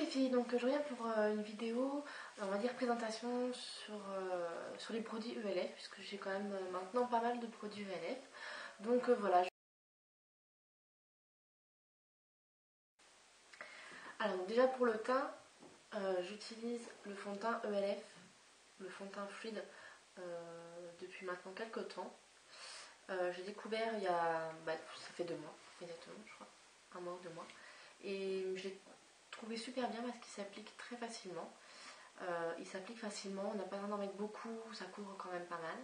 filles, donc je reviens pour une vidéo, on va dire présentation sur les produits ELF, puisque j'ai quand même maintenant pas mal de produits ELF. Donc voilà. Alors déjà pour le teint, j'utilise le fond de teint ELF, le fond de teint fluide, depuis maintenant quelques temps. J'ai découvert il y a, ça fait 2 mois exactement, je crois, 1 mois ou 2 mois. Et je l'ai trouvé super bien parce qu'il s'applique très facilement. Il s'applique facilement, on n'a pas besoin d'en mettre beaucoup, ça couvre quand même pas mal.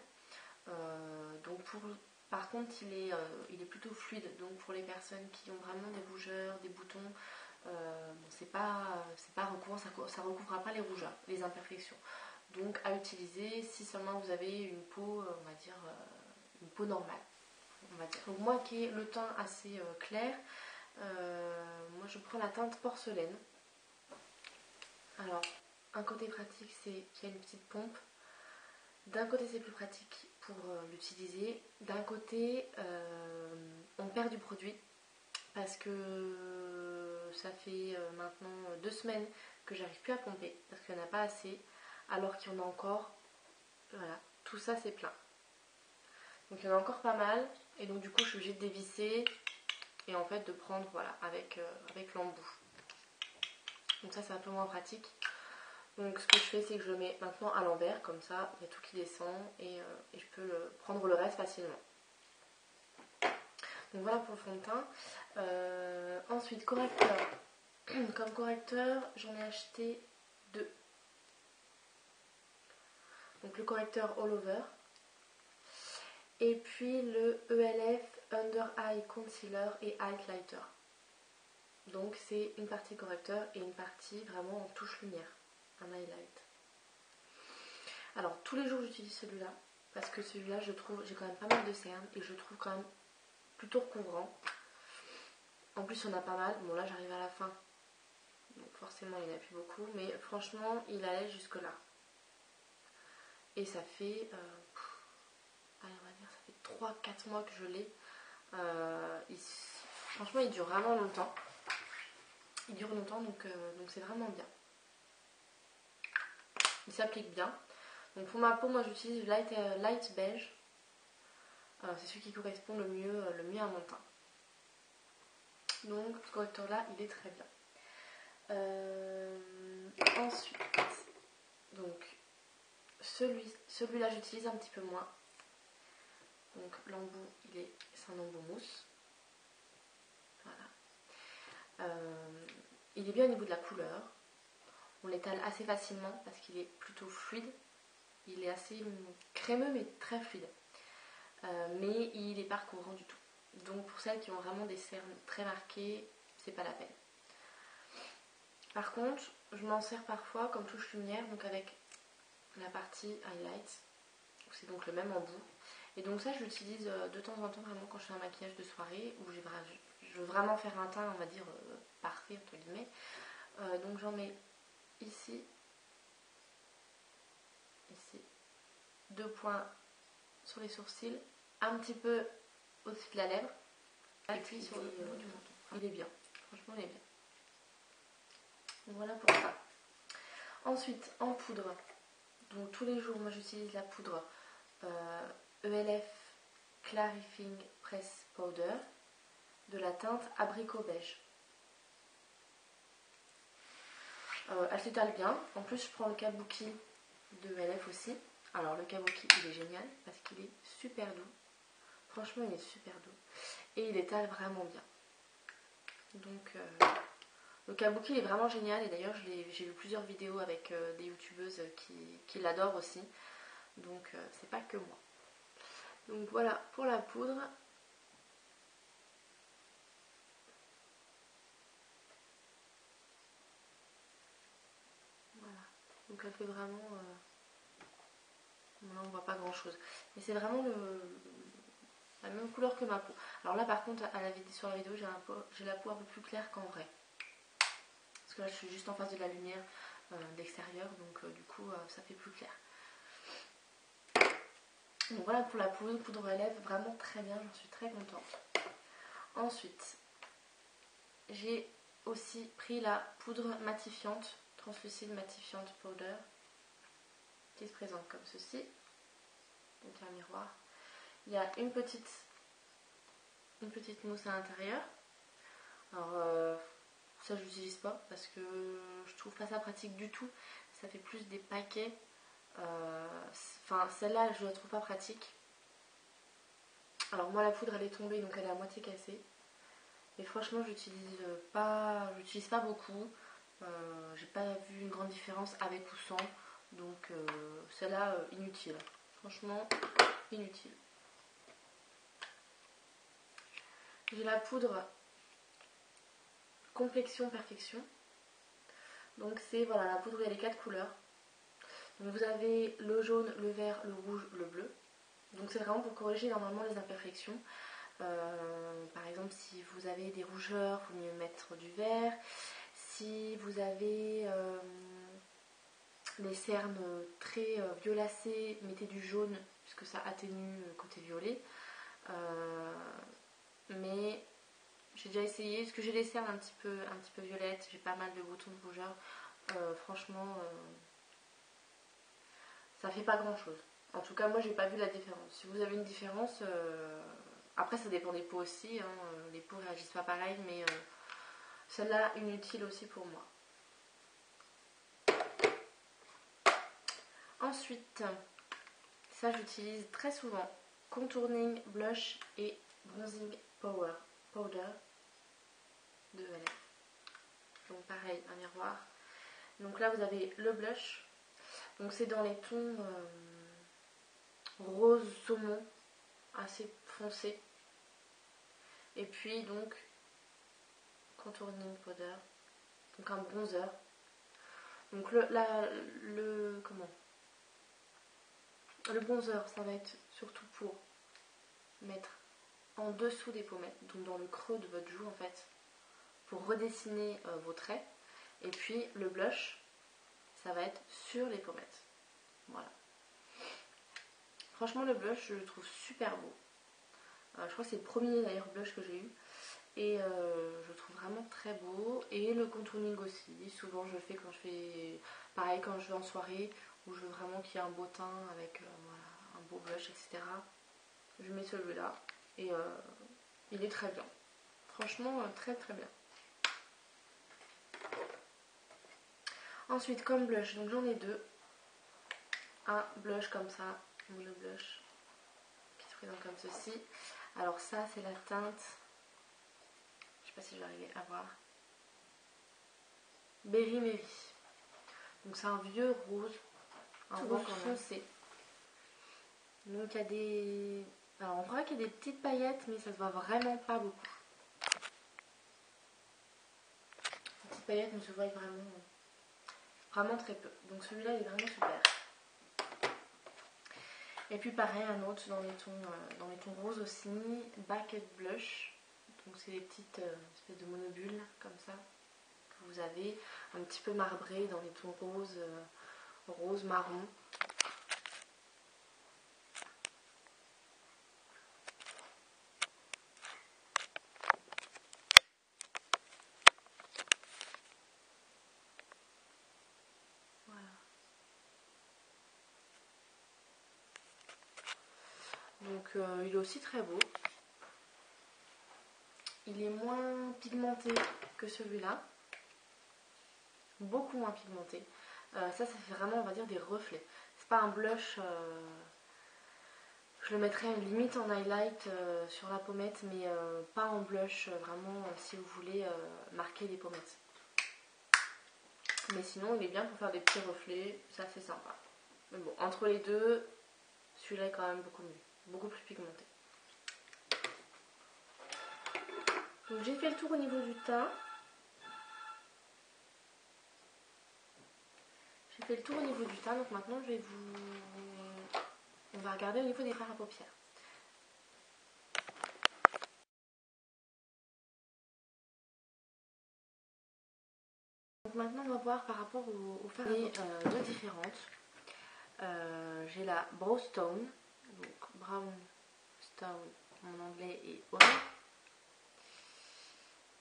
Par contre, il est plutôt fluide, donc pour les personnes qui ont vraiment des rougeurs, des boutons, c'est pas recouvert, ça recouvrira pas les rougeurs, les imperfections. Donc à utiliser si seulement vous avez une peau, on va dire, une peau normale. On va dire. Donc moi qui ai le teint assez clair, moi je prends la teinte porcelaine. Alors, un côté pratique, c'est qu'il y a une petite pompe. D'un côté, c'est plus pratique pour l'utiliser. D'un côté, on perd du produit parce que ça fait maintenant 2 semaines que j'arrive plus à pomper parce qu'il n'y en a pas assez, alors qu'il y en a encore. Voilà, tout ça c'est plein. Donc il y en a encore pas mal, et donc du coup je suis obligée de dévisser et en fait de prendre voilà avec l'embout. Donc ça c'est un peu moins pratique. Donc ce que je fais, c'est que je le mets maintenant à l'envers, comme ça il y a tout qui descend et je peux prendre le reste facilement. Donc voilà pour le fond de teint. Ensuite, correcteur. Comme correcteur, j'en ai acheté 2. Donc le correcteur All Over. Et puis le ELF Under Eye Concealer et Highlighter. Donc c'est une partie correcteur et une partie vraiment en touche lumière. Un highlight. Alors tous les jours j'utilise celui-là parce que celui-là j'ai quand même pas mal de cernes et je le trouve quand même plutôt recouvrant. En plus on a pas mal, bon là j'arrive à la fin, donc forcément il n'y en a plus beaucoup, mais franchement il allait jusque là. Et ça fait, allez on va dire, ça fait 3-4 mois que je l'ai. Franchement il dure vraiment longtemps. Il dure longtemps donc c'est vraiment bien. Il s'applique bien. Donc pour ma peau, moi j'utilise Light Beige. C'est celui qui correspond le mieux à mon teint. Donc ce correcteur là il est très bien. Ensuite, donc celui-là j'utilise un petit peu moins. Donc l'embout c'est un embout mousse. Voilà. Il est bien au niveau de la couleur. On l'étale assez facilement parce qu'il est plutôt fluide. Il est assez crémeux mais très fluide. Mais il n'est pas recouvrant du tout. Donc pour celles qui ont vraiment des cernes très marquées, c'est pas la peine. Par contre, je m'en sers parfois comme touche lumière, donc avec la partie highlight. C'est donc le même embout. Et donc ça je l'utilise de temps en temps vraiment quand je fais un maquillage de soirée où je veux vraiment faire un teint on va dire parfait entre guillemets. Donc j'en mets ici, 2 points sur les sourcils, un petit peu au-dessus de la lèvre, et puis sur le bout du menton. Il est bien, franchement il est bien. Donc voilà pour ça. Ensuite en poudre, donc tous les jours moi j'utilise la poudre ELF Clarifying Press Powder de la teinte abricot beige. Elle s'étale bien. En plus je prends le kabuki de ELF aussi. Alors le kabuki il est génial parce qu'il est super doux. Franchement il est super doux. Et il étale vraiment bien. Donc le kabuki il est vraiment génial. Et d'ailleurs j'ai vu plusieurs vidéos avec des youtubeuses qui l'adorent aussi. Donc c'est pas que moi. Donc voilà pour la poudre. Voilà. Donc elle fait vraiment... Là on voit pas grand chose. Mais c'est vraiment la même couleur que ma peau. Alors là par contre sur la vidéo j'ai la peau un peu plus claire qu'en vrai. Parce que là je suis juste en face de la lumière d'extérieur. Donc du coup ça fait plus clair. Donc voilà pour la poudre à lèvres, vraiment très bien, j'en suis très contente. Ensuite, j'ai aussi pris la poudre matifiante, translucide matifiante powder, qui se présente comme ceci. Donc un miroir. Il y a une petite mousse à l'intérieur. Alors ça je l'utilise pas parce que je trouve pas ça pratique du tout. Ça fait plus des paquets. Enfin celle-là je la trouve pas pratique. Alors moi la poudre elle est tombée donc elle est à moitié cassée. Et franchement j'utilise pas beaucoup. J'ai pas vu une grande différence avec ou sans. Donc celle-là inutile. Franchement inutile. J'ai la poudre Complexion Perfection. Donc c'est voilà la poudre où il y a les 4 couleurs. Donc vous avez le jaune, le vert, le rouge, le bleu. Donc c'est vraiment pour corriger normalement les imperfections. Par exemple si vous avez des rougeurs, il vaut mieux mettre du vert. Si vous avez les cernes très violacées, mettez du jaune puisque ça atténue le côté violet. Mais j'ai déjà essayé, parce que j'ai les cernes un petit peu violettes, j'ai pas mal de boutons de rougeur. Franchement, ça fait pas grand chose. En tout cas, moi j'ai pas vu la différence. Si vous avez une différence, après ça dépend des peaux aussi, hein. Les peaux réagissent pas pareil, mais celle-là inutile aussi pour moi. Ensuite, ça j'utilise très souvent, contouring, blush et bronzing powder de ELF. Donc pareil, un miroir. Donc là vous avez le blush. Donc c'est dans les tons rose saumon, assez foncé. Et puis donc contouring powder, donc un bronzer. Donc le bronzer, ça va être surtout pour mettre en dessous des pommettes, donc dans le creux de votre joue en fait, pour redessiner vos traits. Et puis le blush, ça va être sur les pommettes. Voilà. Franchement le blush je le trouve super beau. Je crois que c'est le premier d'ailleurs blush que j'ai eu. Et je le trouve vraiment très beau. Et le contouring aussi. Souvent je le fais quand je fais pareil quand je vais en soirée où je veux vraiment qu'il y ait un beau teint avec voilà, un beau blush, etc. Je mets celui-là et il est très bien. Franchement très très bien. Ensuite comme blush, donc j'en ai deux. Un blush comme ça, mono blush, qui se présente comme ceci. Alors ça c'est la teinte, je sais pas si je vais arriver à voir, Berry Mary. Donc c'est un vieux rose, un rose foncé. Donc il y a des... Alors on voit qu'il y a des petites paillettes mais ça se voit vraiment pas beaucoup. Les petites paillettes ne se voient vraiment très peu. Donc celui-là il est vraiment super. Et puis pareil un autre dans les tons roses aussi, Bucket Blush. Donc c'est des petites espèces de monobules comme ça que vous avez, un petit peu marbré dans les tons roses, rose marron. Voilà. Donc il est aussi très beau. Il est moins pigmenté que celui-là. Beaucoup moins pigmenté. Ça fait vraiment, on va dire, des reflets. C'est pas un blush. Je le mettrais limite en highlight sur la pommette, mais pas en blush, vraiment, si vous voulez marquer les pommettes. Mais sinon, il est bien pour faire des petits reflets. Ça, c'est sympa. Mais bon, entre les deux, celui-là est quand même beaucoup mieux. Beaucoup plus pigmenté. Donc j'ai fait le tour au niveau du teint. J'ai fait le tour au niveau du teint, donc maintenant on va regarder au niveau des fards à paupières. Donc maintenant on va voir par rapport aux fards à paupières. Deux différentes. J'ai la Brow Stone, donc Brown Stone en anglais et Orange.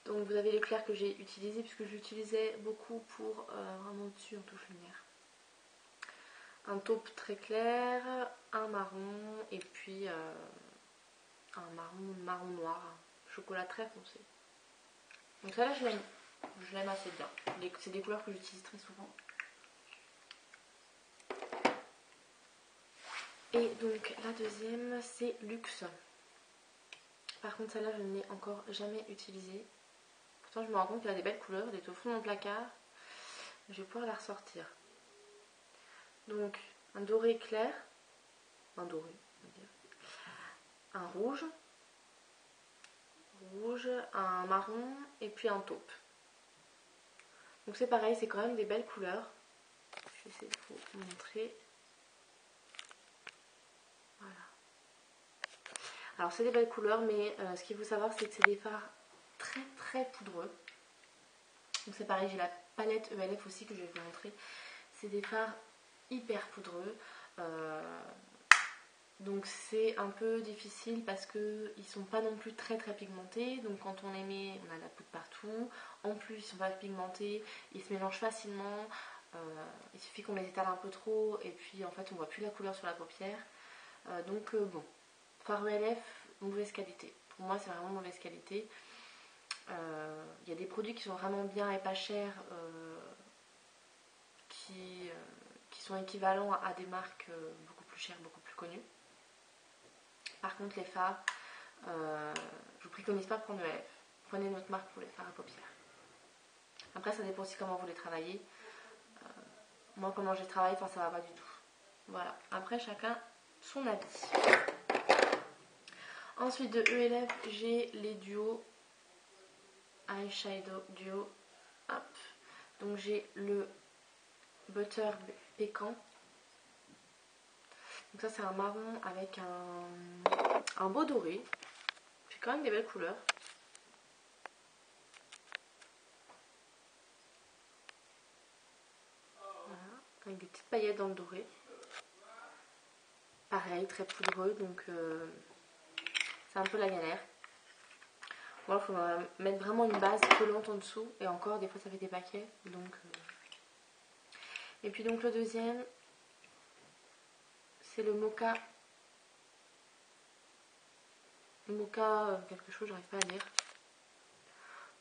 Donc vous avez les clairs que j'ai utilisés puisque j'utilisais beaucoup pour vraiment au-dessus en touche lumière. Un taupe très clair, un marron et puis un marron noir, chocolat très foncé. Donc ça là je l'aime assez bien. C'est des couleurs que j'utilise très souvent. Et donc la deuxième c'est Luxe. Par contre celle-là je ne l'ai encore jamais utilisée. Pourtant je me rends compte qu'elle a des belles couleurs, elle est au fond de mon placard. Je vais pouvoir la ressortir. Donc un doré clair, un doré, on va dire. Un rouge, un marron et puis un taupe. Donc c'est pareil, c'est quand même des belles couleurs. Je vais essayer de vous montrer. Voilà. Alors c'est des belles couleurs, mais ce qu'il faut savoir c'est que c'est des fards très très poudreux. Donc c'est pareil, j'ai la palette ELF aussi que je vais vous montrer. C'est des fards hyper poudreux. Donc c'est un peu difficile parce qu'ils sont pas non plus très très pigmentés. Donc quand on les met, on a de la poudre partout. En plus ils sont pas pigmentés, ils se mélangent facilement. Il suffit qu'on les étale un peu trop et puis en fait on voit plus la couleur sur la paupière. Donc bon, fard ELF, mauvaise qualité. Pour moi c'est vraiment mauvaise qualité. Il y a des produits qui sont vraiment bien et pas chers qui sont équivalents à des marques beaucoup plus chères, beaucoup plus connues. Par contre les fards, je vous préconise pas de prendre ELF. Prenez notre marque pour les fards à paupières. Après ça dépend aussi comment vous les travaillez. Moi comment je les travaille, ça va pas du tout. Voilà, après chacun son avis. Ensuite de ELF j'ai les duos eyeshadow duo. Hop. Donc j'ai le Butter Pécan. Donc ça c'est un marron avec un beau doré. C'est quand même des belles couleurs. Voilà, avec des petites paillettes dans le doré. Pareil, très poudreux, donc c'est un peu la galère. Bon, il faut mettre vraiment une base collante en dessous. Et encore, des fois ça fait des paquets. Donc, Et puis donc le deuxième, c'est le mocha. Mocha quelque chose, j'arrive pas à lire.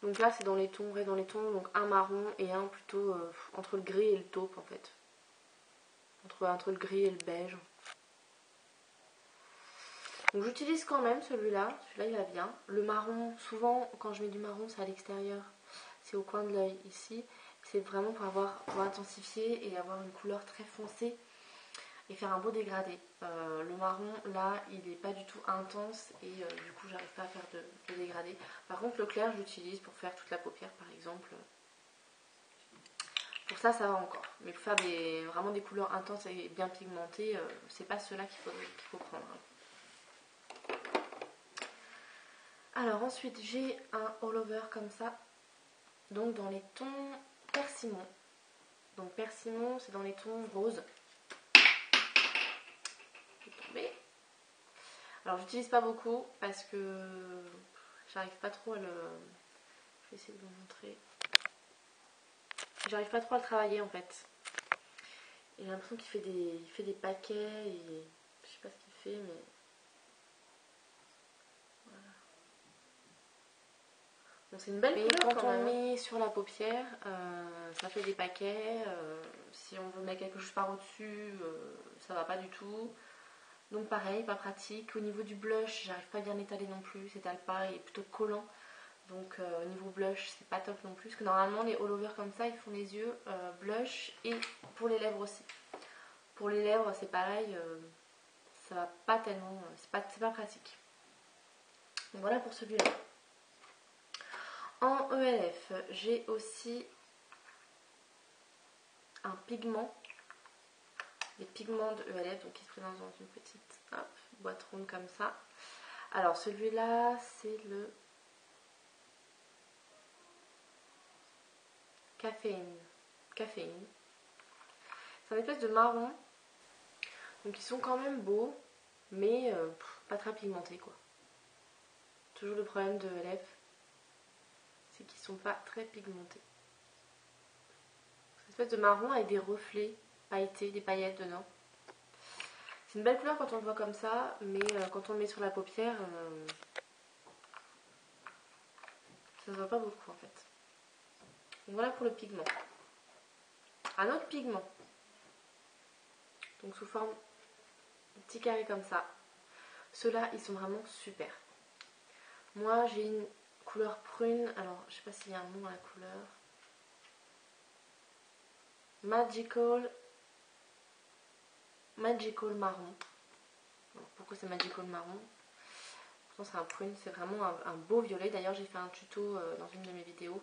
Donc là c'est dans les tons, donc un marron et un plutôt entre le gris et le taupe en fait. Entre le gris et le beige. Donc j'utilise quand même celui-là il va bien. Le marron, souvent quand je mets du marron c'est à l'extérieur, c'est au coin de l'œil ici. C'est vraiment pour intensifier et avoir une couleur très foncée et faire un beau dégradé. Le marron là il n'est pas du tout intense et du coup j'arrive pas à faire de dégradé. Par contre le clair j'utilise pour faire toute la paupière par exemple. Pour ça va encore. Mais pour faire vraiment des couleurs intenses et bien pigmentées, c'est pas ceux-là qu'il faut prendre. Alors ensuite j'ai un all over comme ça. Donc dans les tons persimon. Donc persimon c'est dans les tons roses. Alors j'utilise pas beaucoup parce que j'arrive pas trop à le... Je vais essayer de vous montrer. J'arrive pas trop à le travailler en fait. Et j'ai l'impression qu'il fait des paquets et je sais pas ce qu'il fait mais... Voilà. Donc c'est une belle couleur quand on le met sur la paupière, ça fait des paquets. Si on veut mettre quelque chose par au-dessus, ça va pas du tout. Donc pareil, pas pratique. Au niveau du blush, j'arrive pas à bien l'étaler non plus, s'étale pas, il est plutôt collant. Donc au niveau blush, c'est pas top non plus. Parce que normalement les all over comme ça, ils font les yeux, blush et pour les lèvres aussi. Pour les lèvres, c'est pareil, ça va pas tellement, c'est pas pratique. Donc voilà pour celui-là. En ELF, j'ai aussi un pigment. Les pigments de ELF, donc qui se présentent dans une petite boîte ronde comme ça. Alors celui-là, c'est le caféine. C'est un espèce de marron. Donc ils sont quand même beaux, mais pas très pigmentés quoi. Toujours le problème de ELF. c'est qu'ils sont pas très pigmentés. Cette espèce de marron avec des reflets pailletés, des paillettes dedans. C'est une belle couleur quand on le voit comme ça, mais quand on le met sur la paupière, ça se voit pas beaucoup en fait. Donc voilà pour le pigment. Un autre pigment, donc sous forme de petit carré comme ça. Ceux-là, ils sont vraiment super. Moi, j'ai une couleur prune. Alors, je sais pas s'il y a un nom à la couleur. Magical marron. Alors, pourquoi c'est magical marron? Pourtant, c'est un prune. C'est vraiment un beau violet. D'ailleurs, j'ai fait un tuto dans une de mes vidéos.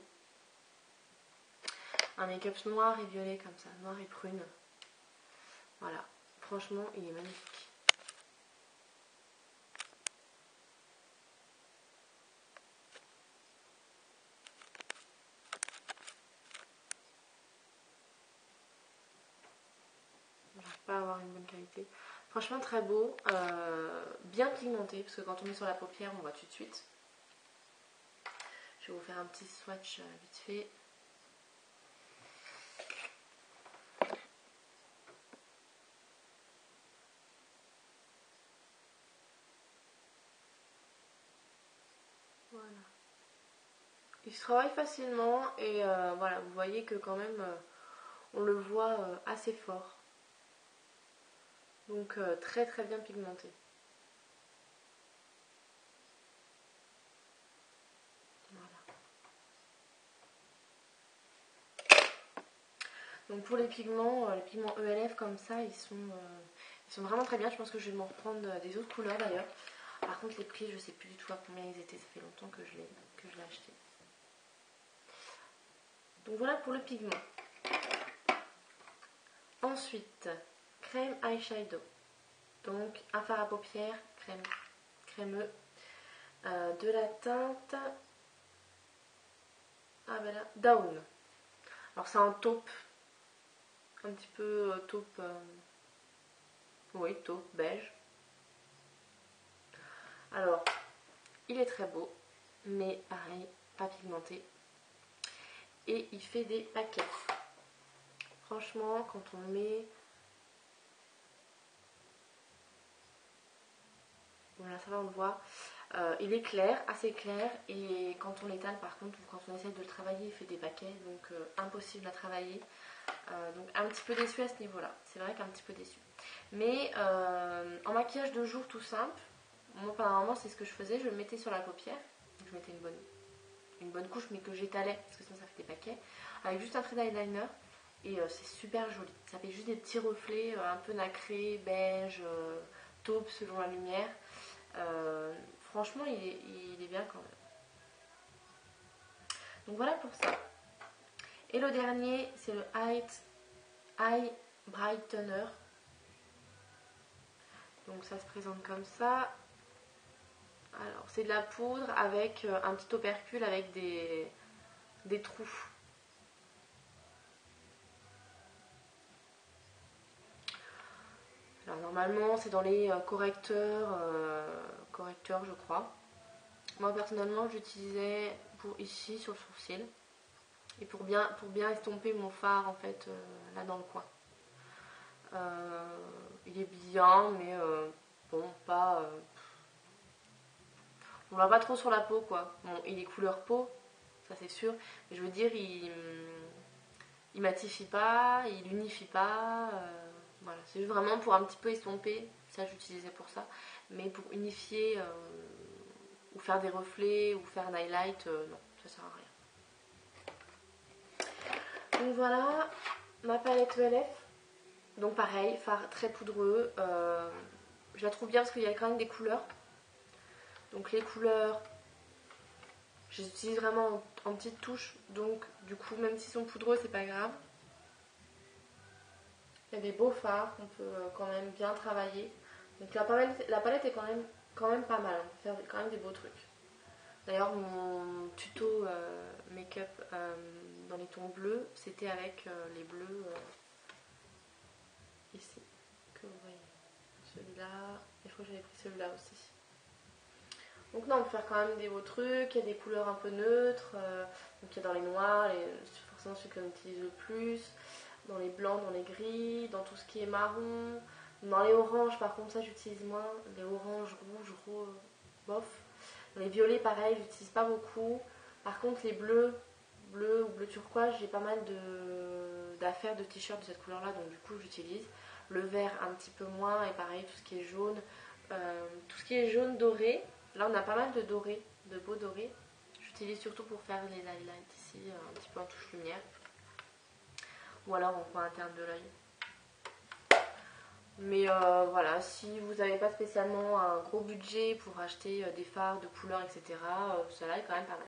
Un make-up noir et violet comme ça. Noir et prune. Voilà. Franchement, il est magnifique. J'arrive pas à avoir une bonne qualité. Franchement très beau, bien pigmenté, parce que quand on met sur la paupière, on voit tout de suite. Je vais vous faire un petit swatch vite fait. Voilà. Il se travaille facilement et voilà, vous voyez que quand même, on le voit assez fort. Donc très très bien pigmenté. Donc pour les pigments ELF comme ça, ils sont vraiment très bien. Je pense que je vais m'en reprendre des autres couleurs d'ailleurs. Par contre les prix, je sais plus du tout à combien ils étaient. Ça fait longtemps que je l'ai acheté. Donc voilà pour le pigment. Ensuite, crème eyeshadow. Donc un fard à paupières, crémeux. De la teinte Down. Alors c'est un taupe. Un petit peu taupe. Oui, taupe, beige. Alors, il est très beau, mais pareil, pas pigmenté. Et il fait des paquets. Franchement, quand on le met... Voilà, ça va, on le voit. Il est clair, assez clair. Et quand on l'étale, par contre, ou quand on essaie de le travailler, il fait des paquets. Donc, impossible à travailler. Donc, un petit peu déçu à ce niveau-là. C'est vrai qu'un petit peu déçu. Mais en maquillage de jour tout simple, moi, pendant un moment, c'est ce que je faisais. Je le mettais sur la paupière. Donc, je mettais une bonne couche, mais que j'étalais, parce que sinon ça fait des paquets. Avec juste un trait d'eyeliner. Et c'est super joli. Ça fait juste des petits reflets un peu nacrés, beige, taupe selon la lumière. Franchement, il est bien quand même. Donc voilà pour ça. Et le dernier, c'est le Eye Brightener. Donc ça se présente comme ça. Alors c'est de la poudre avec un petit opercule avec des trous. Alors normalement c'est dans les correcteurs je crois. Moi personnellement j'utilisais pour ici sur le sourcil et pour bien estomper mon fard en fait là dans le coin. Il est bien mais bon pas... on ne va pas trop sur la peau quoi. Bon il est couleur peau, ça c'est sûr, mais je veux dire il matifie pas, il unifie pas, voilà, c'est juste vraiment pour un petit peu estomper, ça j'utilisais pour ça, mais pour unifier ou faire des reflets ou faire un highlight, non, ça sert à rien. Donc voilà, ma palette ELF, donc pareil, fard très poudreux, je la trouve bien parce qu'il y a quand même des couleurs, donc les couleurs, je les utilise vraiment en petites touches, donc du coup même s'ils sont poudreux c'est pas grave. Il y a des beaux fards qu'on peut quand même bien travailler. Donc la palette est quand même pas mal. On peut faire quand même des beaux trucs. D'ailleurs, mon tuto make-up dans les tons bleus, c'était avec les bleus ici. Que vous voyez. Celui-là. Et je crois que j'avais pris celui-là aussi. Donc non, on peut faire quand même des beaux trucs, il y a des couleurs un peu neutres, donc il y a dans les noirs, forcément ceux qu'on utilise le plus, dans les blancs, dans les gris, dans tout ce qui est marron, dans les oranges par contre ça j'utilise moins, les oranges, rouges, bof. Dans les violets pareil, j'utilise pas beaucoup. Par contre les bleus ou bleu turquoise, j'ai pas mal d'affaires de t-shirts de cette couleur là, donc du coup j'utilise. Le vert un petit peu moins, et pareil tout ce qui est jaune, tout ce qui est jaune doré. Là on a pas mal de doré, de beaux dorés. J'utilise surtout pour faire les highlights ici, un petit peu en touche lumière. Ou alors en coin interne de l'œil. Mais voilà, si vous n'avez pas spécialement un gros budget pour acheter des fards de couleurs, etc., cela est quand même pas mal.